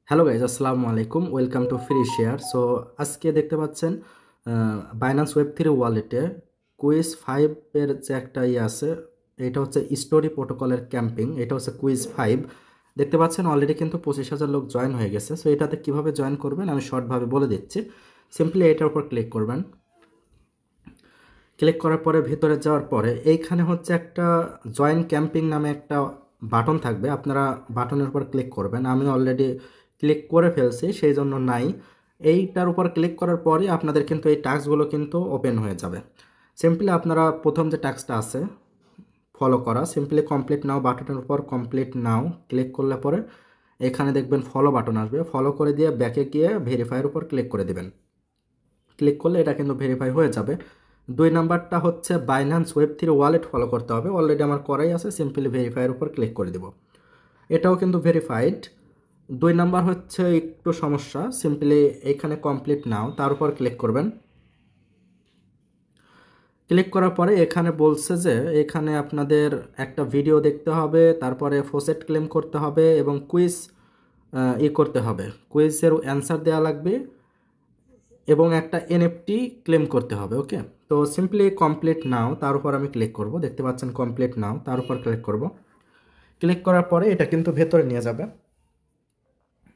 Hello guys, আসসালামু আলাইকুম। Welcome to free share. So আজকে দেখতে পাচ্ছেন বাইন্যান্স ওয়েব3 ওয়ালেটে কুইজ 5 এর যে একটা আছে, এটা হচ্ছে স্টোরি প্রোটোকলের ক্যাম্পিং। এটা হচ্ছে কুইজ 5। দেখতে পাচ্ছেন অলরেডি কিন্তু 25,000 লোক জয়েন হয়ে গেছে। সো এটাতে কিভাবে জয়েন করবেন আমি শর্টভাবে বলে দিচ্ছি। সিম্পলি এটার উপর ক্লিক করবেন। ক্লিক করার পরে ভিতরে যাওয়ার পরে এইখানে হচ্ছে একটা জয়েন ক্যাম্পিং নামে একটা বাটন থাকবে, আপনারা বাটনের উপর ক্লিক করবেন। আমি অলরেডি ক্লিক করে ফেলছি, সেই জন্য নাই। এইটার উপর ক্লিক করার পরে আপনাদের কিন্তু এই টাস্কগুলো কিন্তু ওপেন হয়ে যাবে। সিম্পলি আপনারা প্রথম যে টাস্কটা আছে ফলো করা, সিম্পলি কমপ্লিট নাও বাটনের উপর কমপ্লিট নাও ক্লিক করলে পরে এখানে দেখবেন ফলো বাটন আসবে। ফলো করে দিয়ে ব্যাকে গিয়ে ভেরিফাইয়ের উপর ক্লিক করে দেবেন। ক্লিক করলে এটা কিন্তু ভেরিফাই হয়ে যাবে। 2 নাম্বারটা হচ্ছে বাইন্যান্স ওয়েব3 ওয়ালেট ফলো করতে হবে, অলরেডি আমার করাই আছে। সিম্পলি ভেরিফাইয়ের উপর ক্লিক করে দেব, এটাও কিন্তু ভেরিফাইড। 2 নাম্বার হচ্ছে একটু সমস্যা, সিম্পলি এখানে কমপ্লিট নাও তার উপর ক্লিক করবেন। ক্লিক করার পরে এখানে বলছে যে এখানে আপনাদের একটা ভিডিও দেখতে হবে, তারপরে ফোসেট ক্লেম করতে হবে এবং কুইজ করতে হবে, কুইজের অ্যান্সার দেওয়া লাগবে এবং একটা এনএফটি ক্লেম করতে হবে। ওকে, তো সিম্পলি কমপ্লিট নাও তার উপর আমি ক্লিক করব। দেখতে পাচ্ছেন কমপ্লিট নাও তার উপর ক্লিক করব। ক্লিক করার পরে এটা কিন্তু ভেতরে নিয়ে যাবে।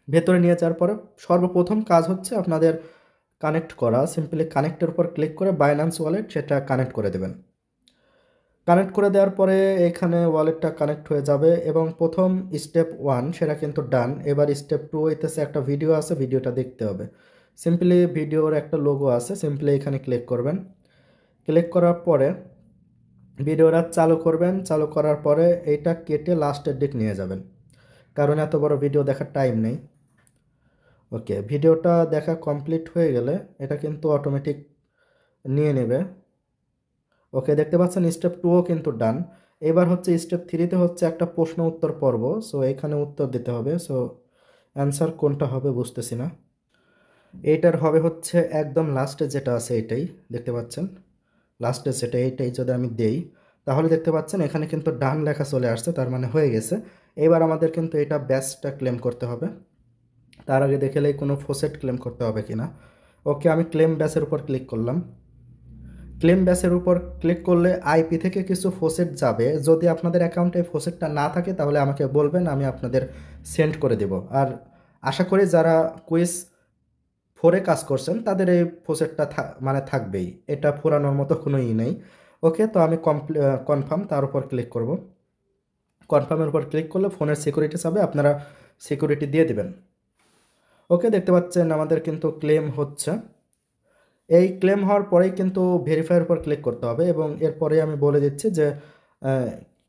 ভেতরে নিয়ে যাওয়ার পরে সর্বপ্রথম কাজ হচ্ছে আপনাদের কানেক্ট করা। সিম্পলি কানেক্টের উপর ক্লিক করে বাইন্যান্স ওয়ালেট সেটা কানেক্ট করে দেবেন। কানেক্ট করে দেওয়ার পরে এখানে ওয়ালেটটা কানেক্ট হয়ে যাবে এবং প্রথম স্টেপ 1 সেটা কিন্তু ডান। এবার স্টেপ 2 হইতেছে একটা ভিডিও আছে, ভিডিওটা দেখতে হবে। সিম্পলি ভিডিওর একটা লোগো আছে, সিম্পলি এখানে ক্লিক করবেন। ক্লিক করার পরে ভিডিওটা চালু করবেন। চালু করার পরে এইটা কেটে লাস্টের দিক নিয়ে যাবেন, কারণ এত বড় ভিডিও দেখার টাইম নেই। ওকে, ভিডিওটা দেখা কমপ্লিট হয়ে গেলে এটা কিন্তু অটোমেটিক নিয়ে নেবে। ওকে, দেখতে পাচ্ছেন স্টেপ 2ও কিন্তু ডান। এবার হচ্ছে স্টেপ 3তে হচ্ছে একটা প্রশ্ন উত্তর পর্ব। সো এখানে উত্তর দিতে হবে। সো অ্যান্সার কোনটা হবে বুঝতেছি না। এইটার হবে হচ্ছে একদম লাস্টে যেটা আছে এটাই, দেখতে পাচ্ছেন লাস্টে যেটা এইটাই যদি আমি দেই তাহলে দেখতে পাচ্ছেন এখানে কিন্তু ডান লেখা চলে আসছে, তার মানে হয়ে গেছে। এবার আমাদের কিন্তু এটা ব্যাচটা ক্লেম করতে হবে। তার আগে দেখেলেই কোনো ফোসেট ক্লেম করতে হবে কিনা। ওকে, আমি ক্লেম ব্যাচের উপর ক্লিক করলাম। ক্লেম ব্যাচের উপর ক্লিক করলে আইপি থেকে কিছু ফোসেট যাবে। যদি আপনাদের অ্যাকাউন্টে ফোসেটটা না থাকে তাহলে আমাকে বলবেন, আমি আপনাদের সেন্ড করে দেব। আর আশা করি যারা কুইজ 4-এ কাজ করছেন তাদের এই ফোসেটটা মানে থাকবেই, এটা ফুরানোর মতো কোনো নেই। ওকে, তো আমি কনফার্ম তার উপর ক্লিক করব। কনফার্মের উপর ক্লিক করলে ফোনের সিকিউরিটি চাবে, আপনারা সিকিউরিটি দিয়ে দিবেন। ওকে, দেখতে পাচ্ছেন আমাদের কিন্তু ক্লেম হচ্ছে। এই ক্লেম হওয়ার পরেই কিন্তু ভেরিফাইয়ের উপর ক্লিক করতে হবে এবং এরপরে আমি বলে দিচ্ছি যে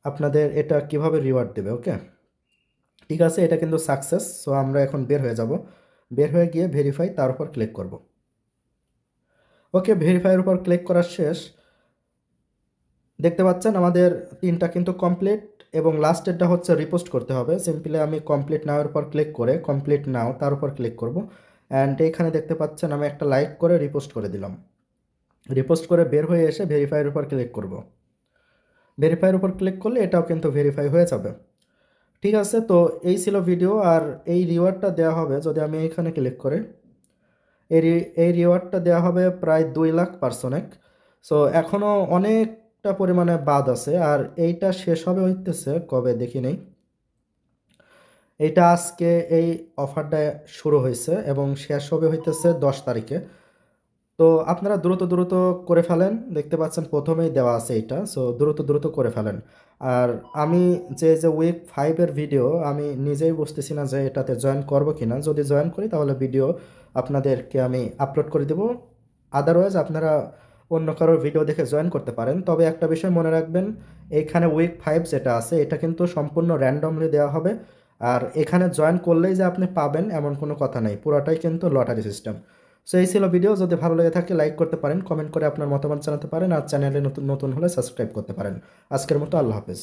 আপনাদের এটা কিভাবে রিওয়ার্ড দেবে। ওকে, ঠিক আছে, এটা কিন্তু সাকসেস। সো আমরা এখন বের হয়ে যাব। বের হয়ে গিয়ে ভেরিফাই তার উপর ক্লিক করব। ওকে, ভেরিফাইয়ের উপর ক্লিক করা শেষ। দেখতে পাচ্ছেন আমাদের 3টা কিন্তু কমপ্লিট এবং লাস্টেরটা হচ্ছে রিপোস্ট করতে হবে। সিম্পলি আমি কমপ্লিট নাওয়ের উপর ক্লিক করে কমপ্লিট নাও তার উপর ক্লিক করব। অ্যান্ড এখানে দেখতে পাচ্ছেন আমি একটা লাইক করে রিপোস্ট করে দিলাম। রিপোস্ট করে বের হয়ে এসে ভেরিফাইয়ের উপর ক্লিক করব। ভেরিফাইয়ের উপর ক্লিক করলে এটাও কিন্তু ভেরিফাই হয়ে যাবে। ঠিক আছে, তো এই ছিল ভিডিও। আর এই রিওয়ার্ডটা দেওয়া হবে, যদি আমি এখানে ক্লিক করে এই রিওয়ার্ডটা দেওয়া হবে প্রায় 2 লাখ পার্সনেক। সো এখনও অনেকটা পরিমাণে বাদ আছে। আর এইটা শেষ হবে হইতেছে কবে দেখি নেই। এইটা আজকে এই অফারটা শুরু হয়েছে এবং শেষ হবে হইতেছে 10 তারিখে। তো আপনারা দ্রুত দ্রুত করে ফেলেন, দেখতে পাচ্ছেন প্রথমেই দেওয়া আছে এইটা। সো দ্রুত দ্রুত করে ফেলেন। আর আমি যে উইক 5-এর ভিডিও আমি নিজেই বুঝতেছি না যে এটাতে জয়েন করব কিনা। যদি জয়েন করি তাহলে ভিডিও আপনাদেরকে আমি আপলোড করে দেব। আদারওয়াইজ আপনারা অন্য কারোর ভিডিও দেখে জয়েন করতে পারেন। তবে একটা বিষয় মনে রাখবেন, এইখানে উইক 5 যেটা আছে এটা কিন্তু সম্পূর্ণ র্যান্ডমলি দেওয়া হবে। আর এখানে জয়েন করলেই যে আপনি পাবেন এমন কোনো কথা নেই, পুরোটাই কিন্তু লটারি সিস্টেম। সো এই ছিল ভিডিও। যদি ভালো লেগে থাকে লাইক করতে পারেন, কমেন্ট করে আপনার মতামত জানাতে পারেন, আর চ্যানেলে নতুন নতুন হলে সাবস্ক্রাইব করতে পারেন। আজকের মতো আল্লাহ হাফেজ।